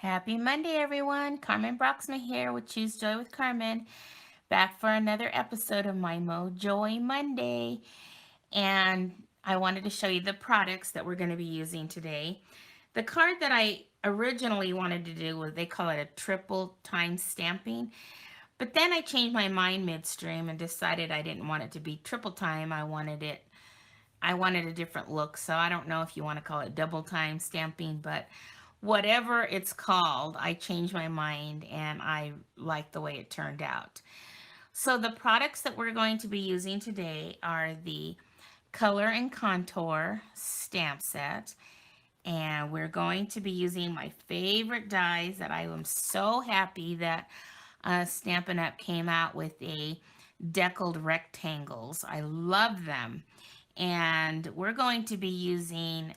Happy Monday, everyone. Carmen Broxma here with Choose Joy with Carmen. Back for another episode of my Joy Monday. And I wanted to show you the products that we're going to be using today. The card that I originally wanted to do was, they call it a triple time stamping. But then I changed my mind midstream and decided I didn't want it to be triple time. I wanted a different look. So I don't know if you want to call it double time stamping, but whatever it's called, I changed my mind and I like the way it turned out. So the products that we're going to be using today are the Color and Contour stamp set. And we're going to be using my favorite dies that I am so happy that Stampin' Up! Came out with a Deckled Rectangles. I love them. And we're going to be using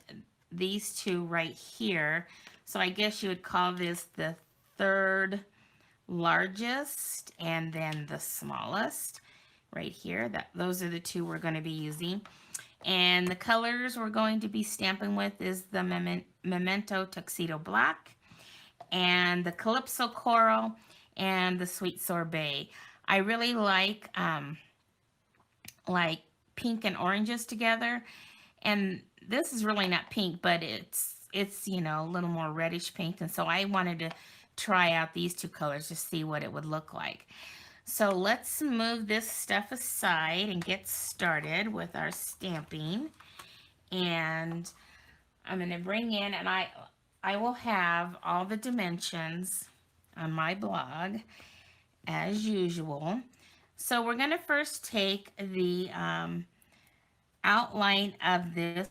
these two right here. So I guess you would call this the third largest and then the smallest right here. Those are the two we're going to be using. And the colors we're going to be stamping with is the Memento Tuxedo Black and the Calypso Coral and the Sweet Sorbet. I really like pink and oranges together. And this is really not pink, but it's you know, a little more reddish pink. And so I wanted to try out these two colors to see what it would look like. So let's move this stuff aside and get started with our stamping. And I'm going to bring in, and I will have all the dimensions on my blog as usual. So we're going to first take the outline of this,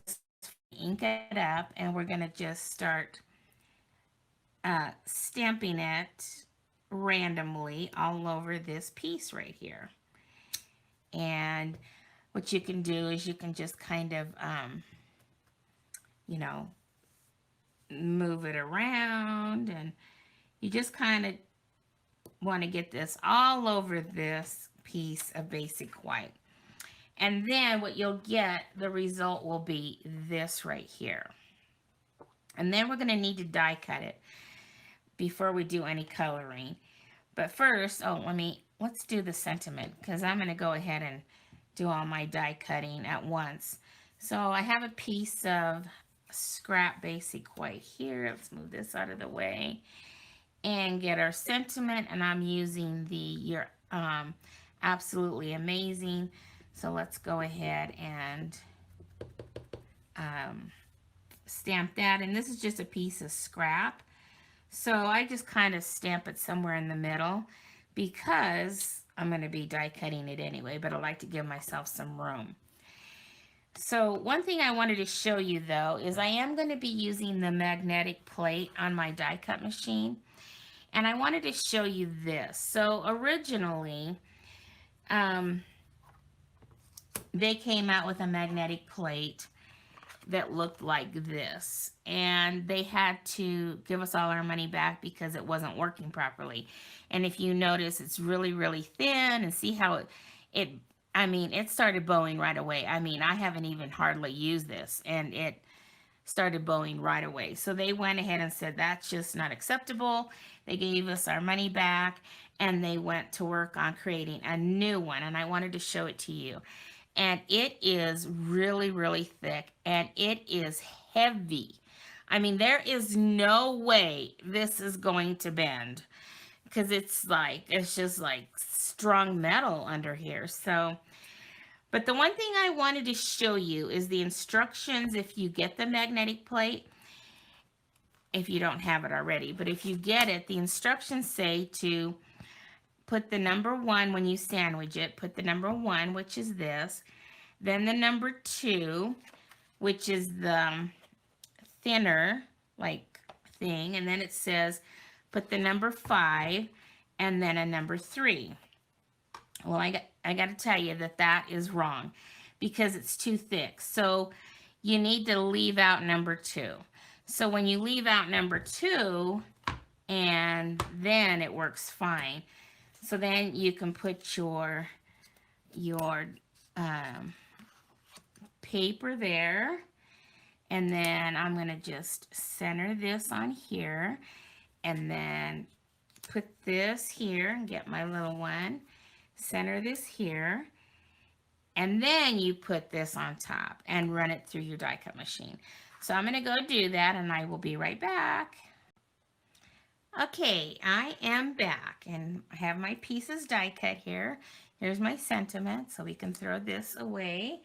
ink it up, and we're going to just start stamping it randomly all over this piece right here. And what you can do is you can just kind of, you know, move it around, and you just kind of want to get this all over this piece of basic white. And then what you'll get, the result will be this right here. And then we're going to need to die cut it before we do any coloring. But first, let's do the sentiment, because I'm going to go ahead and do all my die cutting at once. So I have a piece of scrap basic white here. Let's move this out of the way and get our sentiment. And I'm using the You're Absolutely Amazing. So let's go ahead and stamp that. And this is just a piece of scrap. So I just kind of stamp it somewhere in the middle because I'm going to be die cutting it anyway, but I like to give myself some room. So one thing I wanted to show you though is I am going to be using the magnetic plate on my die cut machine. And I wanted to show you this. So originally, they came out with a magnetic plate that looked like this, and they had to give us all our money back because it wasn't working properly. And if you notice, it's really, really thin, and see how it started bowing right away. I mean, I haven't even hardly used this, and it started bowing right away. So they went ahead and said, that's just not acceptable. They gave us our money back, and they went to work on creating a new one, and I wanted to show it to you. And it is really, really thick, and it is heavy. I mean, there is no way this is going to bend because it's just like strong metal under here. So, but the one thing I wanted to show you is the instructions if you get the magnetic plate, if you don't have it already. But if you get it, the instructions say to put the number 1 when you sandwich it, put the number 1, which is this, then the number 2, which is the thinner like thing, and then it says put the number 5 and then a number 3. Well, I got to tell you that is wrong because it's too thick. So you need to leave out number 2. So when you leave out number 2, and then it works fine. So then you can put your paper there, and then I'm going to just center this on here, and then put this here and get my little one, center this here, and then you put this on top and run it through your die cut machine. So I'm going to go do that and I will be right back. Okay, I am back and I have my pieces die cut here. Here's my sentiment, so we can throw this away.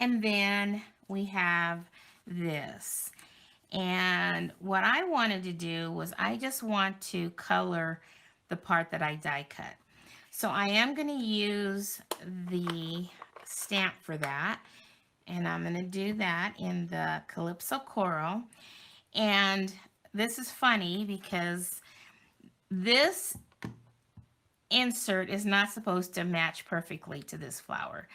And then we have this. And what I wanted to do was I just want to color the part that I die cut. So I am going to use the stamp for that. And I'm going to do that in the Calypso Coral. And this is funny because this insert is not supposed to match perfectly to this flower.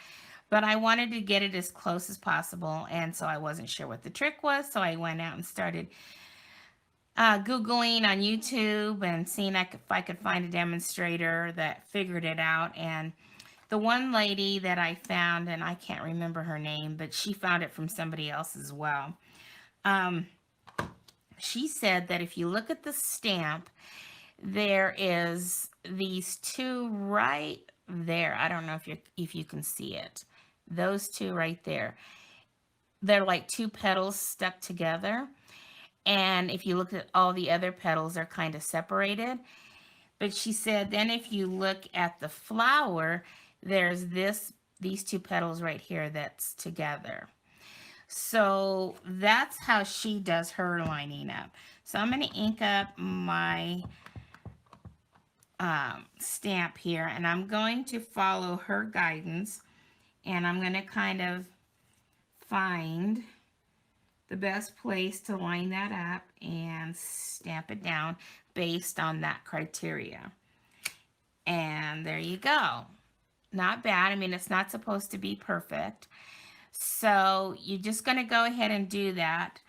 But I wanted to get it as close as possible, and so I wasn't sure what the trick was, so I went out and started Googling on YouTube and seeing if I could find a demonstrator that figured it out. And the one lady that I found, and I can't remember her name, but she found it from somebody else as well. She said that if you look at the stamp, there is these two right there. I don't know if you can see it. Those two right there. They're like two petals stuck together. And if you look at all the other petals, they're kind of separated. But she said then if you look at the flower, there's these two petals right here that's together. So that's how she does her lining up. So I'm going to ink up my stamp here, and I'm going to follow her guidance, and I'm going to kind of find the best place to line that up and stamp it down based on that criteria. And there you go. Not bad. I mean, it's not supposed to be perfect. So you're just going to go ahead and do that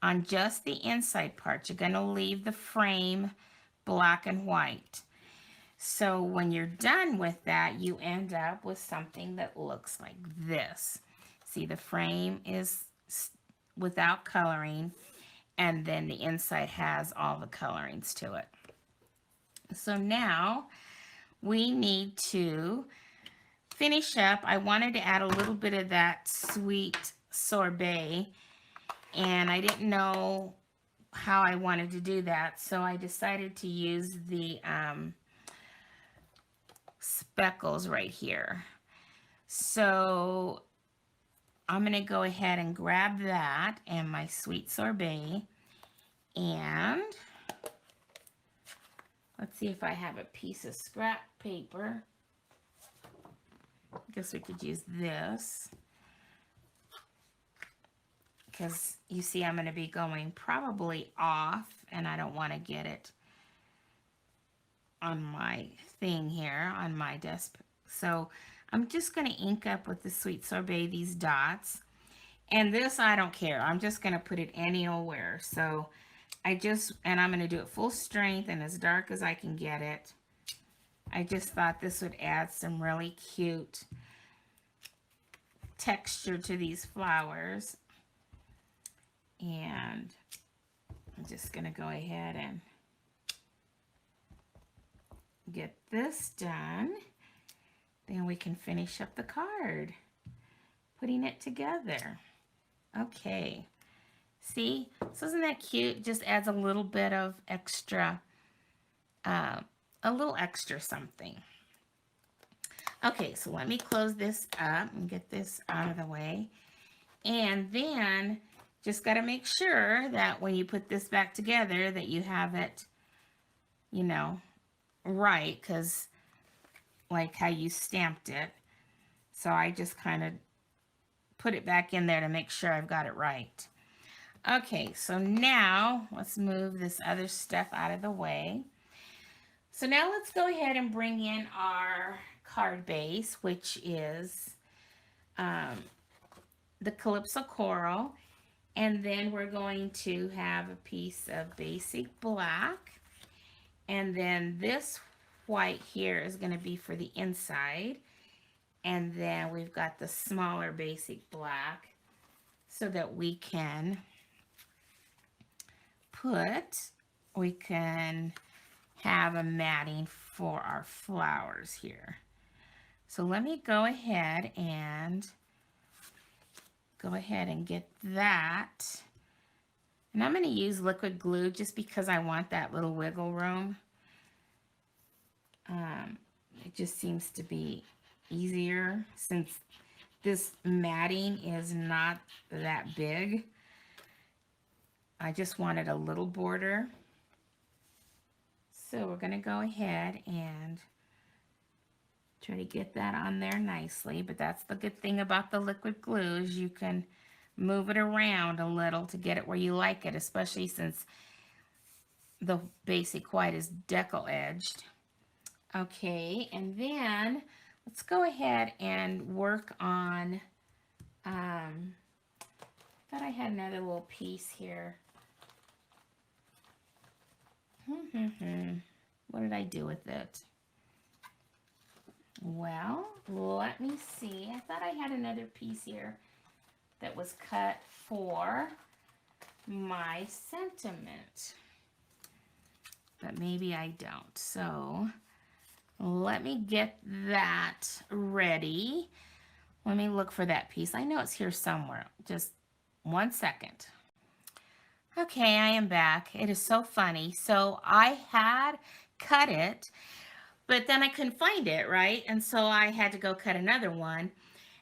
on just the inside part. You're going to leave the frame black and white. So when you're done with that, you end up with something that looks like this. See, the frame is without coloring, and then the inside has all the colorings to it. So now we need to finish up. I wanted to add a little bit of that sweet sorbet, and I didn't know how I wanted to do that, so I decided to use the speckles right here. So I'm going to go ahead and grab that and my sweet sorbet, and let's see if I have a piece of scrap paper. I guess we could use this, because you see I'm going to be going probably off, and I don't want to get it on my thing here on my desk. So I'm just going to ink up with the sweet sorbet these dots, and this I don't care. I'm just going to put it anywhere. So I'm going to do it full strength and as dark as I can get it. I just thought this would add some really cute texture to these flowers. And I'm just going to go ahead and get this done. Then we can finish up the card, putting it together. Okay. See? So isn't that cute? Just adds a little bit of extra, a little extra something. Okay, so let me close this up and get this out of the way. And then just got to make sure that when you put this back together that you have it, you know, right, because like how you stamped it. So I just kind of put it back in there to make sure I've got it right. Okay, so now let's move this other stuff out of the way. So now let's go ahead and bring in our card base, which is the Calypso Coral. And then we're going to have a piece of basic black. And then this white here is going to be for the inside. And then we've got the smaller basic black so that we can put we can have a matting for our flowers here. So let me go ahead and get that. And I'm going to use liquid glue just because I want that little wiggle room. It just seems to be easier since this matting is not that big. I just wanted a little border. So we're going to go ahead and try to get that on there nicely. But that's the good thing about the liquid glue is you can move it around a little to get it where you like it, especially since the basic white is deckle edged. Okay, and then let's go ahead and work on, I thought I had another little piece here. What did I do with it? Well, let me see. I thought I had another piece here that was cut for my sentiment, but maybe I don't. So let me get that ready. Let me look for that piece. I know it's here somewhere. Just 1 second. Okay, I am back. It is so funny. So I had cut it, but then I couldn't find it, right? And so I had to go cut another one.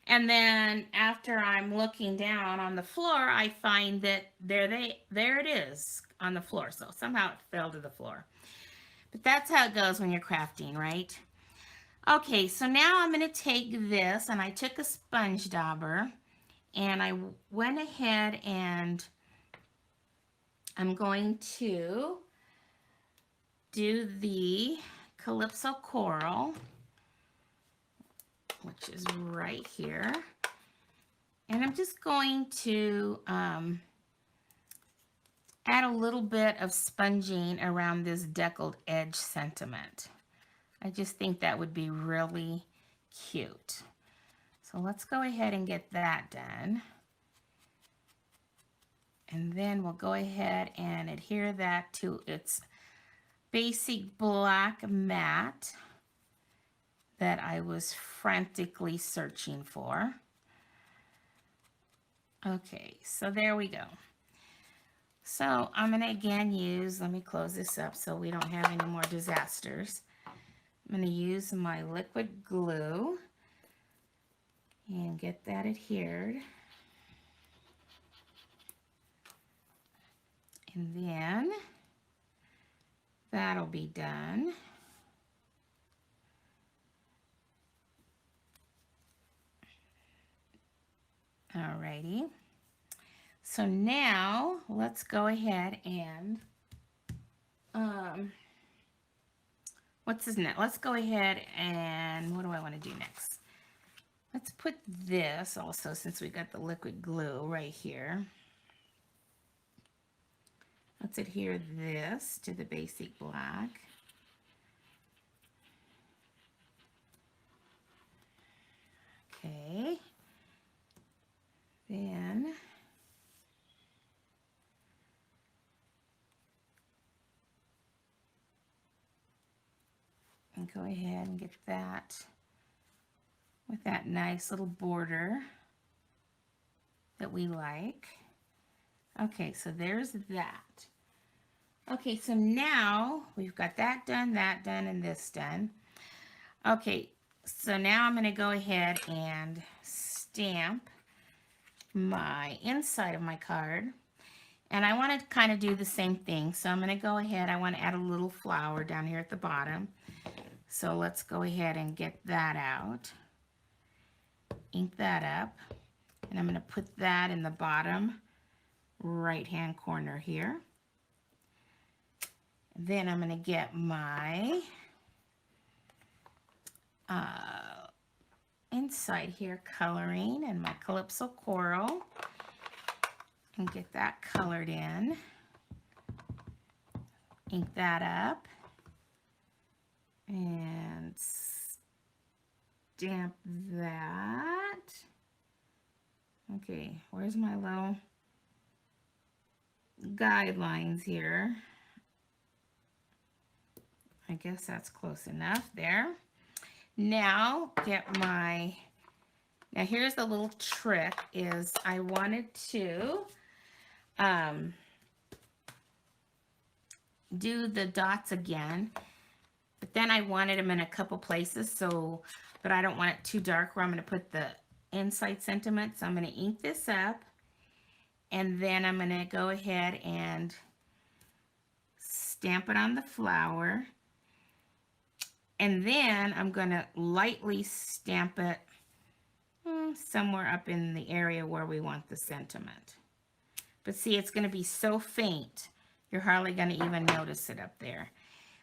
And then after I'm looking down on the floor, I find that there it is on the floor. So somehow it fell to the floor. But that's how it goes when you're crafting, right? Okay, so now I'm going to take this, and I took a sponge dauber, and I went ahead and I'm going to do the Calypso Coral, which is right here. And I'm just going to add a little bit of sponging around this deckled edge sentiment. I just think that would be really cute. So let's go ahead and get that done. And then we'll go ahead and adhere that to its basic black mat that I was frantically searching for. Okay, so there we go. So I'm going to again use, let me close this up so we don't have any more disasters. I'm going to use my liquid glue and get that adhered. And then that'll be done. Alrighty. So now let's go ahead and what's this next? Let's go ahead and what do I want to do next? Let's put this also, since we got the liquid glue right here. Let's adhere this to the basic black. Okay. Then and go ahead and get that with that nice little border that we like. Okay, so there's that. Okay, so now we've got that done, and this done. Okay, so now I'm going to go ahead and stamp my inside of my card. And I want to kind of do the same thing. So I'm going to go ahead, I want to add a little flower down here at the bottom. So let's go ahead and get that out. Ink that up. And I'm going to put that in the bottom right-hand corner here. Then I'm going to get my inside here coloring and my Calypso Coral and get that colored in. Ink that up and stamp that. Okay, where's my little guidelines here? I guess that's close enough there. Now now here's the little trick is I wanted to do the dots again, but then I wanted them in a couple places, but I don't want it too dark where I'm going to put the inside sentiment. So I'm going to ink this up, and then I'm going to go ahead and stamp it on the flower. And then I'm going to lightly stamp it somewhere up in the area where we want the sentiment. But see, it's going to be so faint, you're hardly going to even notice it up there.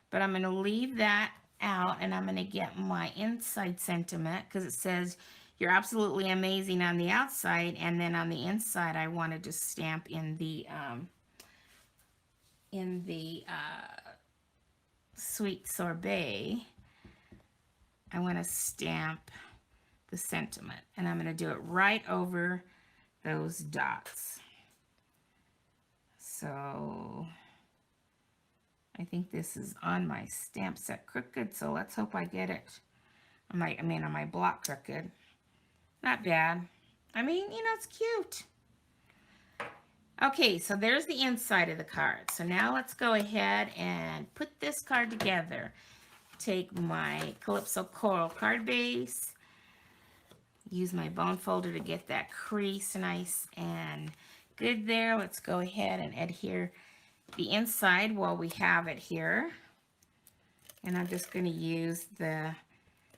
But I'm going to leave that out, and I'm going to get my inside sentiment, because it says you're absolutely amazing on the outside, and then on the inside I wanted to stamp in the sweet sorbet. I want to stamp the sentiment, and I'm going to do it right over those dots. So I think this is on my stamp set crooked, so let's hope I get it on my block crooked. Not bad. I mean, you know, it's cute. Okay, so there's the inside of the card. So now let's go ahead and put this card together. Take my Calypso Coral card base. Use my bone folder to get that crease nice and good there. Let's go ahead and adhere the inside while we have it here. And I'm just going to use the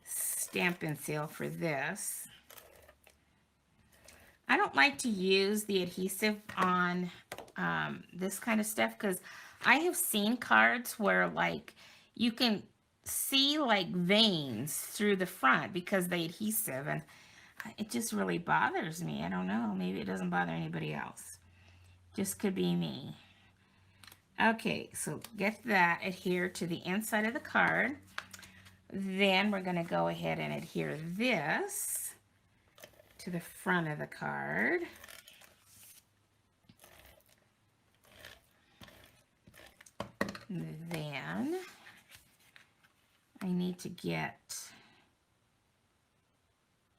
Stampin' Seal for this. I don't like to use the adhesive on this kind of stuff, because I have seen cards where like you can see like veins through the front because the adhesive, and it just really bothers me. I don't know, maybe it doesn't bother anybody else. Just could be me. Okay, so get that adhered to the inside of the card. Then we're going to go ahead and adhere this to the front of the card. Then I need to get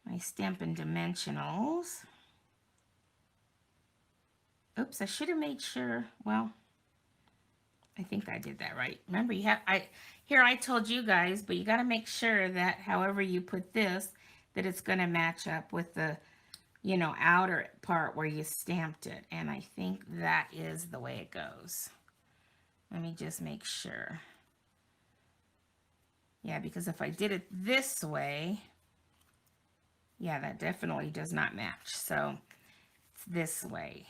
my Stampin' Dimensionals. Oops, I should have made sure. Well, I think I did that right. Remember, I told you guys, but you got to make sure that however you put this, that it's going to match up with the, you know, outer part where you stamped it. And I think that is the way it goes. Let me just make sure. Yeah, because if I did it this way, yeah, that definitely does not match. So it's this way.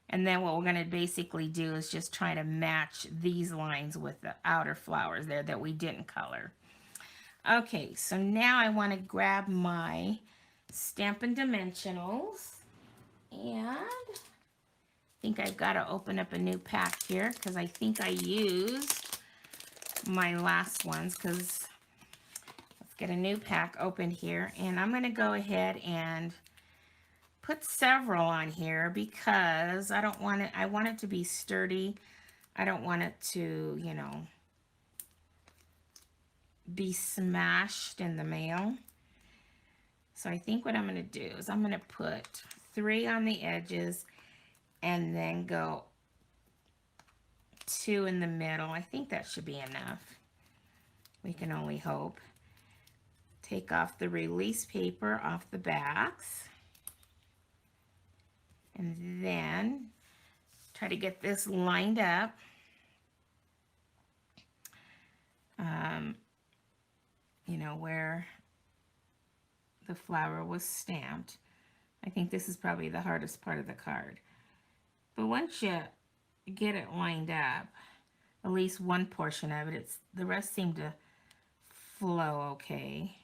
And then what we're going to basically do is just try to match these lines with the outer flowers there that we didn't color. Okay, so now I want to grab my Stampin' Dimensionals, and I think I've got to open up a new pack here because I think I used my last ones, because let's get a new pack open here, and I'm going to go ahead and put several on here because I want it to be sturdy. I don't want it to, you know, be smashed in the mail. So I think what I'm going to do is I'm going to put 3 on the edges and then go 2 in the middle. I think that should be enough. We can only hope. Take off the release paper off the backs. And then try to get this lined up. You know, where the flower was stamped. I think this is probably the hardest part of the card. But once you get it lined up, at least one portion of it, the rest seem to flow okay.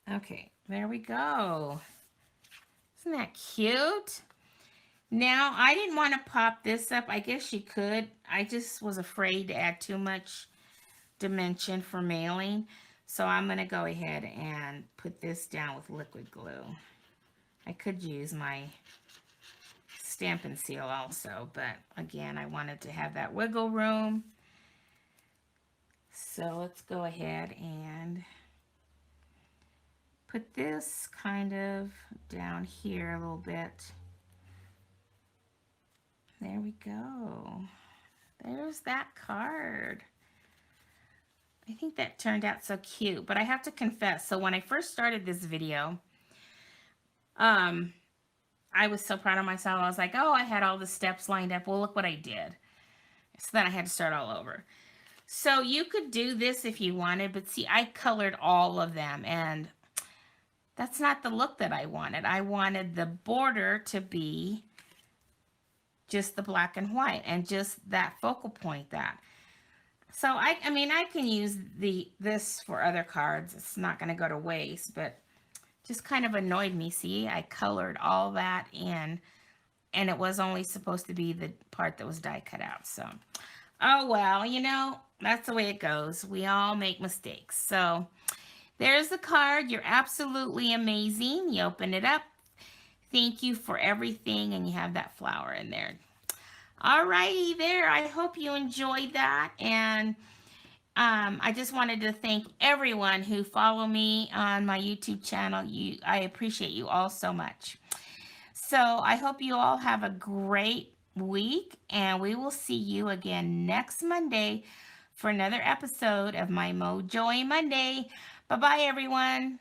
Okay, there we go. Isn't that cute? Now, I didn't want to pop this up. I guess you could. I just was afraid to add too much dimension for mailing. So I'm going to go ahead and put this down with liquid glue. I could use my Stampin' Seal also, but again, I wanted to have that wiggle room. So let's go ahead and put this kind of down here a little bit. There we go. There's that card. I think that turned out so cute, but I have to confess, so when I first started this video, I was so proud of myself. I was like, oh, I had all the steps lined up. Well, look what I did. So then I had to start all over. So you could do this if you wanted, but see, I colored all of them, and that's not the look that I wanted. I wanted the border to be just the black and white and just that focal point that. So I mean, I can use this for other cards. It's not going to go to waste, but just kind of annoyed me. See, I colored all that in, and it was only supposed to be the part that was die cut out. So, oh well, you know, that's the way it goes. We all make mistakes. So there's the card. You're absolutely amazing. You open it up. Thank you for everything, and you have that flower in there. Alrighty there. I hope you enjoyed that, and I just wanted to thank everyone who follow me on my YouTube channel. I appreciate you all so much. So I hope you all have a great week, and we will see you again next Monday for another episode of my Mojoy Monday. Bye-bye, everyone.